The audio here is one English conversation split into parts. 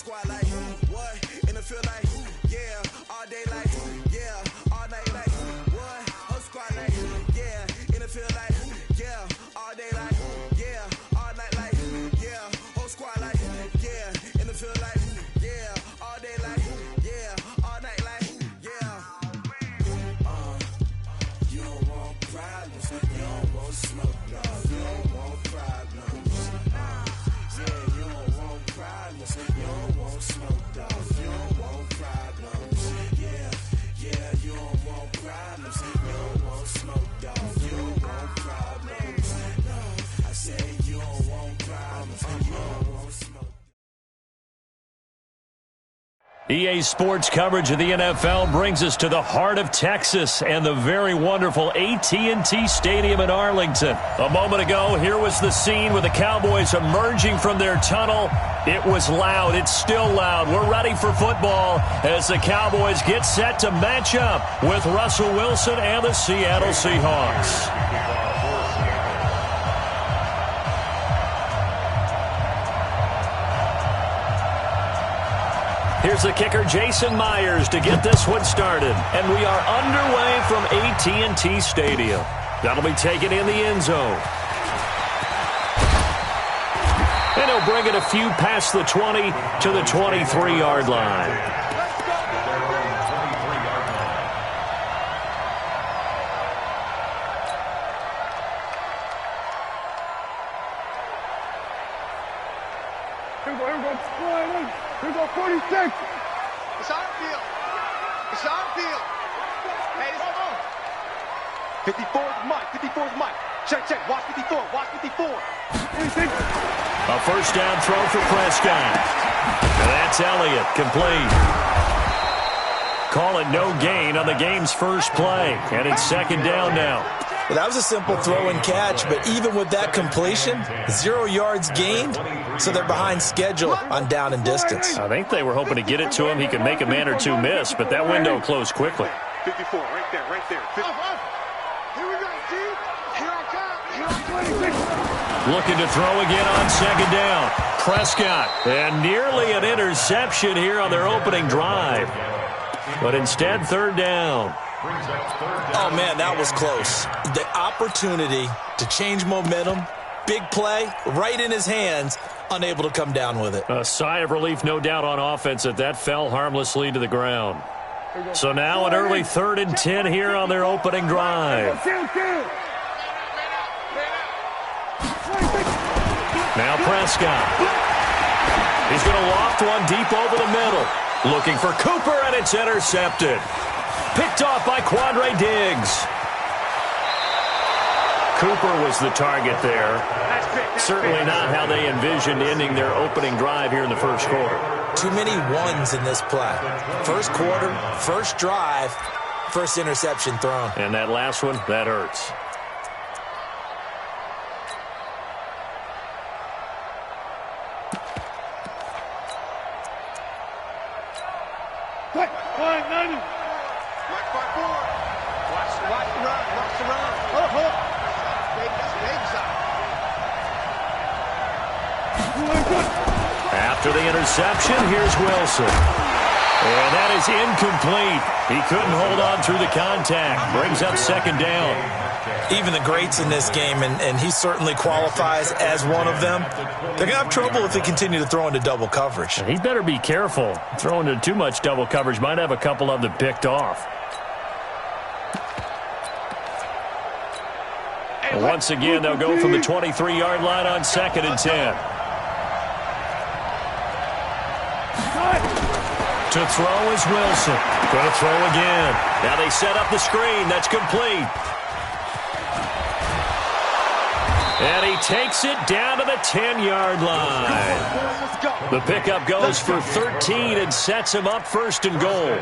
squad like, what? In the field like, yeah. All day like, yeah. All night like, what? Whole squad like, yeah. In the field like, yeah. All day like, yeah. All night like, yeah. Whole squad like, yeah. In the field like, yeah. All day like, yeah. All night like, yeah. You don't want problems. You don't want smoke, no. You don't want problems. Yeah, you don't want problems. You don't want smoke, dog. You don't want problems. Yeah, you don't want problems. You don't want smoke, dog. You don't want problems. No, I said you don't want problems. You don't want smoke. EA Sports coverage of the NFL brings us to the heart of Texas and the very wonderful AT&T Stadium in Arlington. A moment ago, here was the scene with the Cowboys emerging from their tunnel. It was loud. It's still loud. We're ready for football as the Cowboys get set to match up with Russell Wilson and the Seattle Seahawks. Here's the kicker, Jason Myers, to get this one started. And we are underway from AT&T Stadium. That'll be taken in the end zone. And he'll bring it a few past the 20 to the 23-yard line. Here's our 46. It's on field. It's on field. Hey, it's on. 54 is Mike. 54 is Mike. Check. Watch 54. Watch 54. A first down throw for Prescott. And that's Elliott, complete. Call it no gain on the game's first play. And it's second down now. Well, that was a simple throw and catch, but even with that completion, 0 yards gained, so they're behind schedule on down and distance. I think they were hoping to get it to him. He could make a man or two miss, but that window closed quickly. 54, right there. Here we go, Steve. Here I come. Looking to throw again on second down. Prescott, and nearly an interception here on their opening drive. But instead, third down. Oh, man, that was close. The opportunity to change momentum, big play, right in his hands, unable to come down with it. A sigh of relief, no doubt, on offense that fell harmlessly to the ground. So now an early 3rd and 10 here on their opening drive. Now Prescott. He's going to loft one deep over the middle. Looking for Cooper, and it's intercepted. Picked off by Quandre Diggs. Cooper was the target there. Certainly not how they envisioned ending their opening drive here in the first quarter. Too many ones in this play. First quarter, first drive, first interception thrown. And that last one, that hurts. After the interception, here's Wilson. And that is incomplete. He couldn't hold on through the contact. Brings up second down. Even the greats in this game, and he certainly qualifies as one of them, they're going to have trouble if they continue to throw into double coverage. He better be careful. Throwing into too much double coverage might have a couple of them picked off. Once again, they'll go from the 23-yard line on 2nd and 10. To throw is Wilson. Going to throw again. Now they set up the screen. That's complete. And he takes it down to the 10-yard line. The pickup goes for 13 and sets him up 1st and goal.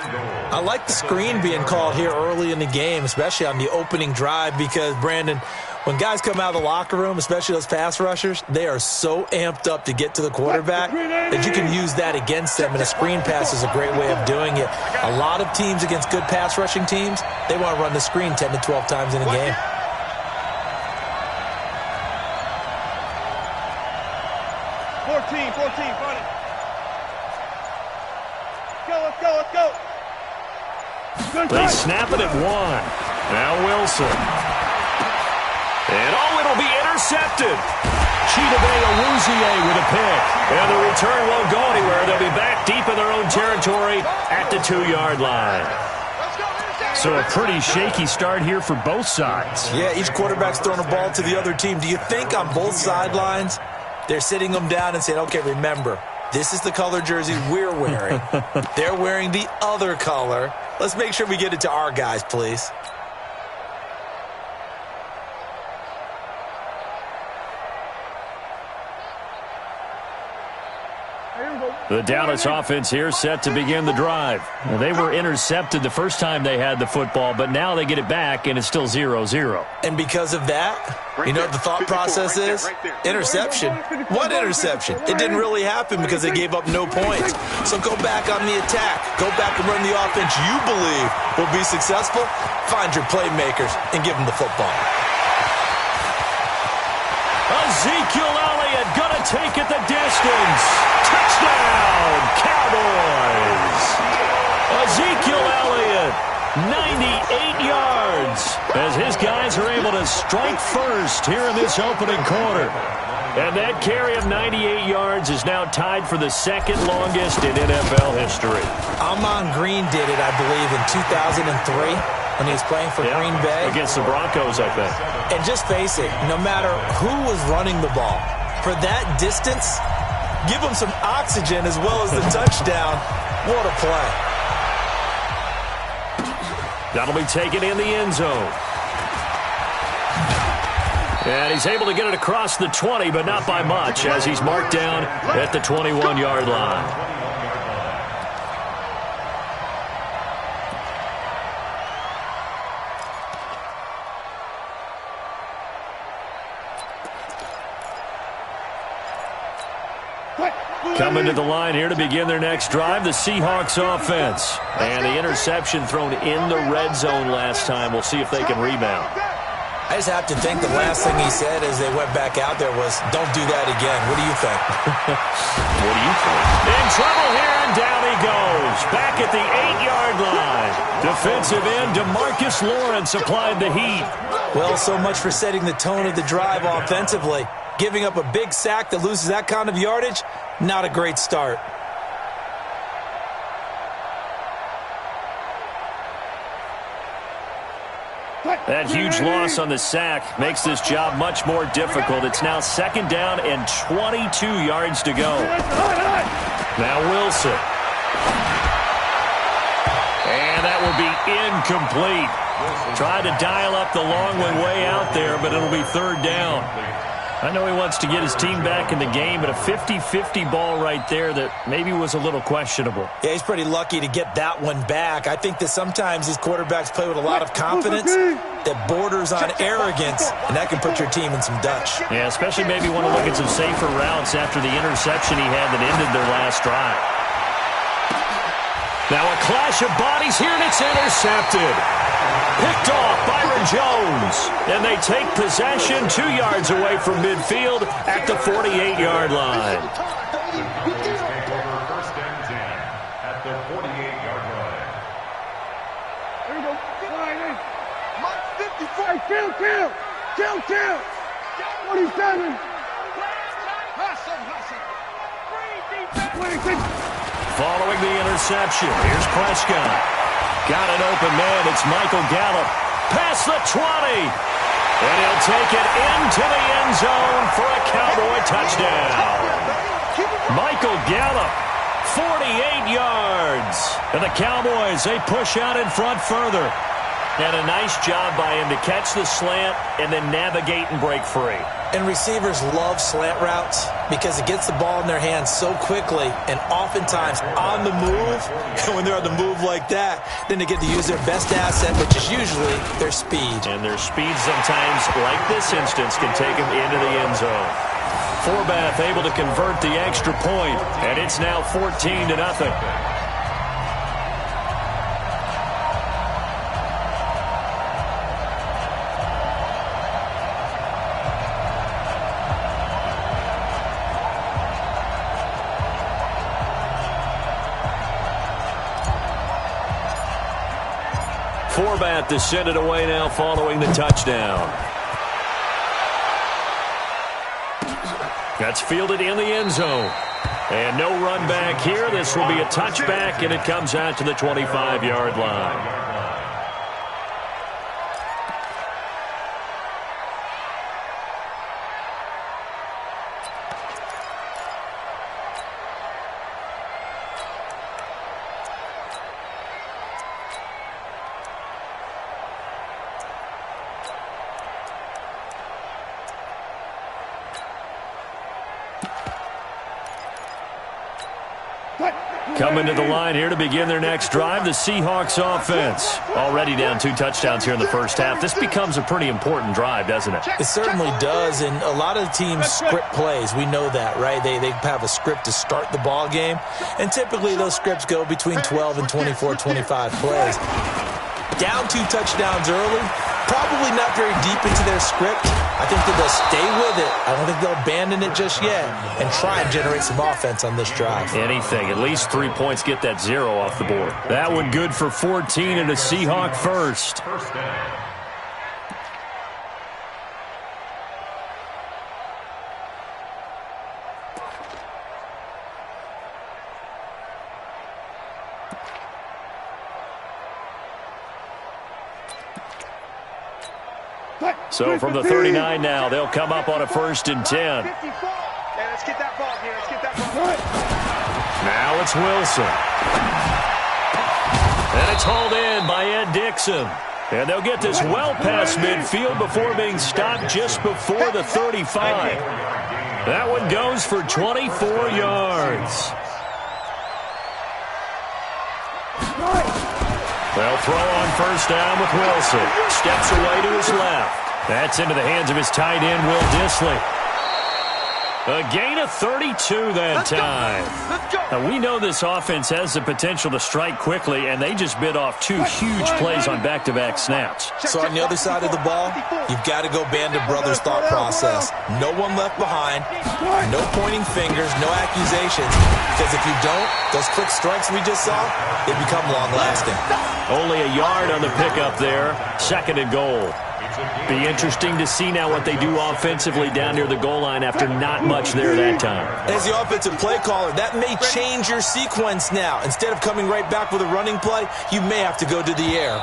I like the screen being called here early in the game, especially on the opening drive, because, Brandon, when guys come out of the locker room, especially those pass rushers, they are so amped up to get to the quarterback that you can use that against them, and a screen pass is a great way of doing it. A lot of teams against good pass rushing teams, they want to run the screen 10 to 12 times in a game. 14, 14, front it. They snap it at 1. Now Wilson. And it'll be intercepted. Chidobe Awuzie with a pick. And the return won't go anywhere. They'll be back deep in their own territory at the 2-yard line. So a pretty shaky start here for both sides. Yeah, each quarterback's throwing a ball to the other team. Do you think on both sidelines they're sitting them down and saying, okay, remember, this is the color jersey we're wearing. They're wearing the other color. Let's make sure we get it to our guys, please. The Dallas offense here set to begin the drive. Well, they were intercepted the first time they had the football, but now they get it back, and it's still 0-0. And because of that, you know what the thought process is? Interception. What interception? It didn't really happen because they gave up no points. So go back on the attack. Go back and run the offense you believe will be successful. Find your playmakers and give them the football. Ezekiel Elliott gonna take it the distance. Touchdown, Cowboys. Ezekiel Elliott, 98 yards, as his guys are able to strike first here in this opening quarter. And that carry of 98 yards is now tied for the second longest in NFL history. Amon Green did it, I believe, in 2003 when he was playing for Green Bay. Against the Broncos, I think. And just face it, no matter who was running the ball, for that distance, give them some oxygen as well as the touchdown. What a play. That'll be taken in the end zone. And he's able to get it across the 20, but not by much, as he's marked down at the 21-yard line. Coming to the line here to begin their next drive, the Seahawks offense. And the interception thrown in the red zone last time. We'll see if they can rebound. I just have to think the last thing he said as they went back out there was, don't do that again. What do you think? What do you think? In trouble here, and down he goes. Back at the 8-yard line. Defensive end DeMarcus Lawrence applied the heat. Well, so much for setting the tone of the drive offensively. Giving up a big sack that loses that kind of yardage, not a great start. That huge loss on the sack makes this job much more difficult. It's now second down and 22 yards to go. Now Wilson. And that will be incomplete. Tried to dial up the long one way out there, but it'll be third down. I know he wants to get his team back in the game, but a 50-50 ball right there that maybe was a little questionable. Yeah, he's pretty lucky to get that one back. I think that sometimes these quarterbacks play with a lot of confidence that borders on arrogance, and that can put your team in some Dutch. Yeah, especially maybe want to look at some safer routes after the interception he had that ended their last drive. Now a clash of bodies here, and it's intercepted. Picked off Byron Jones. And they take possession 2 yards away from midfield at the 48-yard line. First and 10 at the 48-yard line. There we go. Mark 54. Kill. 27. Hustle. 26. Following the interception, here's Prescott. Got an open man. It's Michael Gallup. Past the 20. And he'll take it into the end zone for a Cowboy touchdown. Michael Gallup, 48 yards. And the Cowboys, they push out in front further. And a nice job by him to catch the slant and then navigate and break free. And receivers love slant routes because it gets the ball in their hands so quickly and oftentimes on the move. And when they're on the move like that, then they get to use their best asset, which is usually their speed. And their speed sometimes, like this instance, can take them into the end zone. Forbath able to convert the extra point, and it's now 14-0. format to send it away now following the touchdown. That's fielded in the end zone. And no run back here. This will be a touchback, and it comes out to the 25-yard line. Coming to the line here to begin their next drive, the Seahawks offense. Already down 2 touchdowns here in the first half. This becomes a pretty important drive, doesn't it? It certainly does, and a lot of teams script plays. We know that, right? They have a script to start the ball game, and typically those scripts go between 12 and 24, 25 plays. Down 2 touchdowns early, probably not very deep into their script. I think that they'll stay with it. I don't think they'll abandon it just yet and try and generate some offense on this drive. Anything. At least 3 points, get that 0 off the board. That one good for 14 and a Seahawk first. First down. So from the 39 now, they'll come up on a 1st and 10. Let's get that ball here. Let's get that ball. Now it's Wilson. And it's hauled in by Ed Dixon. And they'll get this well past midfield before being stopped just before the 35. That one goes for 24 yards. They'll throw on 1st down with Wilson. Steps away to his left. That's into the hands of his tight end, Will Dissly. A gain of 32 that time. Now, we know this offense has the potential to strike quickly, and they just bit off 2 huge plays on back-to-back snaps. So on the other side of the ball, you've got to go Band of Brothers thought process. No one left behind, no pointing fingers, no accusations, because if you don't, those quick strikes we just saw, they become long-lasting. Only a yard on the pickup there, 2nd and goal. Be interesting to see now what they do offensively down near the goal line after not much there that time. As the offensive play caller, that may change your sequence now. Instead of coming right back with a running play, you may have to go to the air.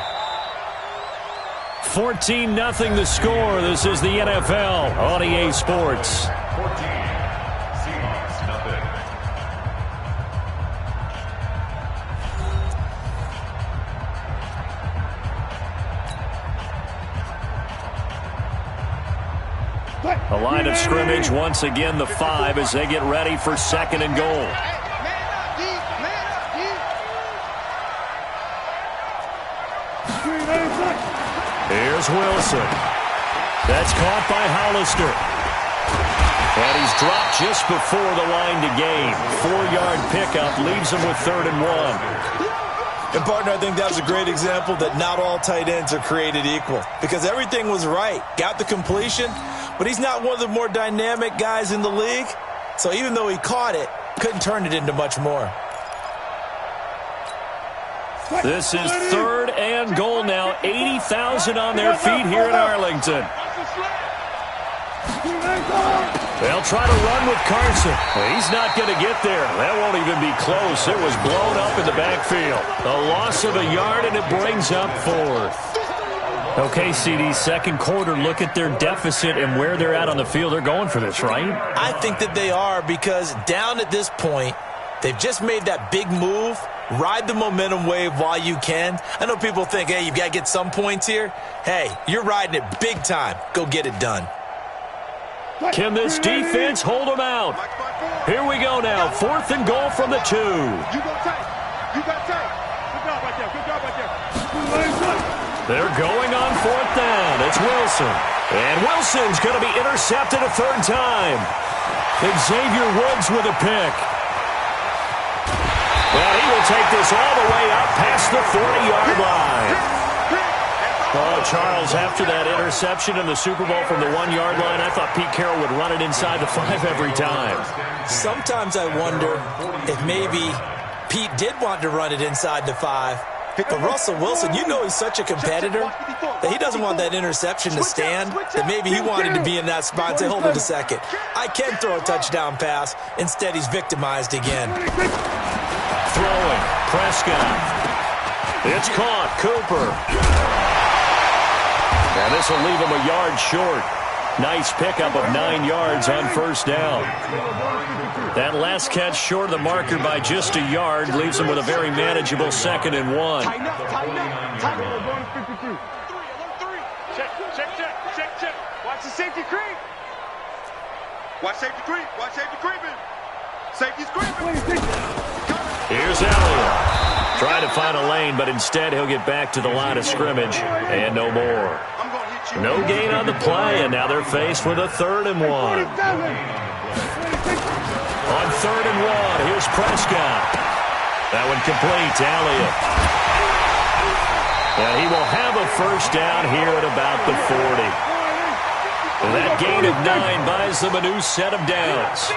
14-0 the score. This is the NFL on EA Sports. 14. Seahawks, nothing. A line of scrimmage, once again the 5 as they get ready for 2nd and goal. Here's Wilson. That's caught by Hollister. And he's dropped just before the line to gain. 4-yard pickup leaves him with 3rd and 1. And, partner, I think that was a great example that not all tight ends are created equal. Because everything was right. Got the completion, but he's not one of the more dynamic guys in the league. So even though he caught it, couldn't turn it into much more. This is 3rd and goal now. 80,000 on their feet here in Arlington. They'll try to run with Carson. He's not going to get there. That won't even be close. It was blown up in the backfield. A loss of a yard, and it brings up 4th. Okay, CD, 2nd quarter, look at their deficit and where they're at on the field. They're going for this, right? I think that they are, because down at this point, they've just made that big move. Ride the momentum wave while you can. I know people think, hey, you've got to get some points here. Hey, you're riding it big time. Go get it done. Can this defense hold them out? Here we go now. 4th and goal from the 2. You go tight. You got tight. Good job right there. Good job right there. They're going on 4th down. It's Wilson. And Wilson's going to be intercepted a 3rd time. Xavier Woods with a pick. Well, he will take this all the way up past the 40-yard line. Oh, Charles, after that interception in the Super Bowl from the 1-yard line, I thought Pete Carroll would run it inside the 5 every time. Sometimes I wonder if maybe Pete did want to run it inside the 5, But Russell Wilson, you know he's such a competitor that he doesn't want that interception to stand, that maybe he wanted to be in that spot and say, hold on a second, I can throw a touchdown pass. Instead, he's victimized again. Throwing, Prescott. It's caught, Cooper. And this will leave him a yard short. Nice pickup of 9 yards on first down. That last catch short of the marker by just a yard leaves him with a very manageable 2nd and 1. Tighten up, tighten up, tighten up. 3, check, check, check, check, check. Watch the safety creep. Watch safety creep. Watch safety creeping. Safety's creeping. Here's Elliott. Trying to find a lane, but instead he'll get back to the line of scrimmage and no more. No gain on the play, and now they're faced with a 3rd and 1. On 3rd and 1, here's Prescott. That one complete to Elliott. And he will have a first down here at about the 40. And that gain of 9 buys them a new set of downs.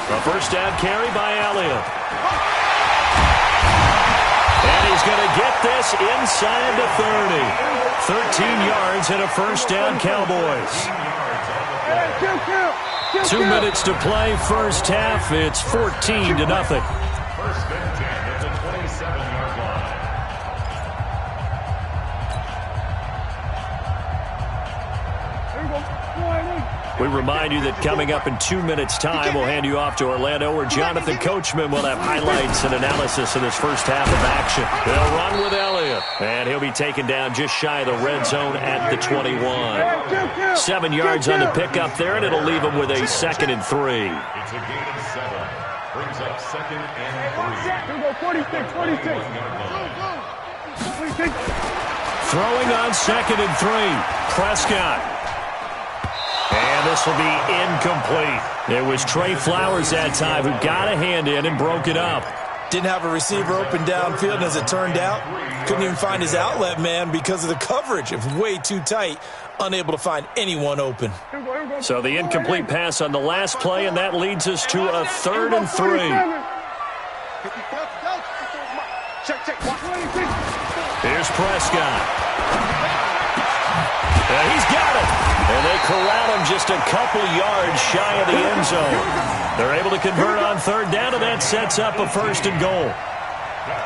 A first down carry by Elliott. And he's going to get this inside the 30. 13 yards and a first down, Cowboys. 2 minutes to play, first half. It's 14-0. First and 10 at the 27-yard line. We remind you that coming up in 2 minutes' time, we'll hand you off to Orlando, where Jonathan Coachman will have highlights and analysis of this first half of action. They'll run with Elliott, and he'll be taken down just shy of the red zone at the 21. 7 yards on the pickup there, and it'll leave him with a 2nd and 3. It's a gain of 7. Brings up 2nd and 3. 46. Throwing on 2nd and 3. Prescott. And this will be incomplete. It was Trey Flowers that time who got a hand in and broke it up. Didn't have a receiver open downfield, and as it turned out, couldn't even find his outlet man because of the coverage. It was way too tight, unable to find anyone open. So the incomplete pass on the last play, and that leads us to a 3rd and 3. Here's Prescott. He's got it. And they corral him just a couple yards shy of the end zone. They're able to convert on 3rd down, and that sets up a 1st and goal.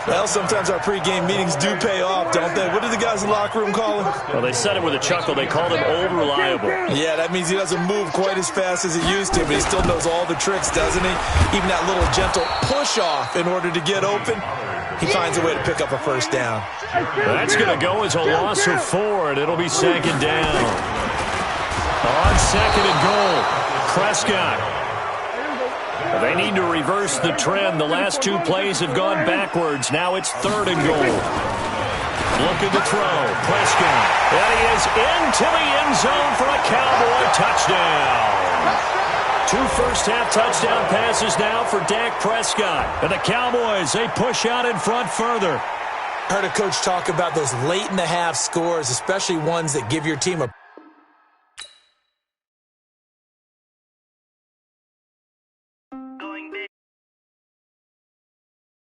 Well, sometimes our pregame meetings do pay off, don't they? What did the guys in the locker room call him? Well, they said it with a chuckle. They called him Old Reliable. Yeah, that means he doesn't move quite as fast as he used to, but he still knows all the tricks, doesn't he? Even that little gentle push-off in order to get open, he finds a way to pick up a first down. That's going to go as a loss of 4, and it'll be 2nd down. On 2nd and goal, Prescott. They need to reverse the trend. The last 2 plays have gone backwards. Now it's 3rd and goal. Looking to throw. Prescott. And he is into the end zone for a Cowboy touchdown. 2 first-half touchdown passes now for Dak Prescott. And the Cowboys, they push out in front further. I heard a coach talk about those late-in-the-half scores, especially ones that give your team a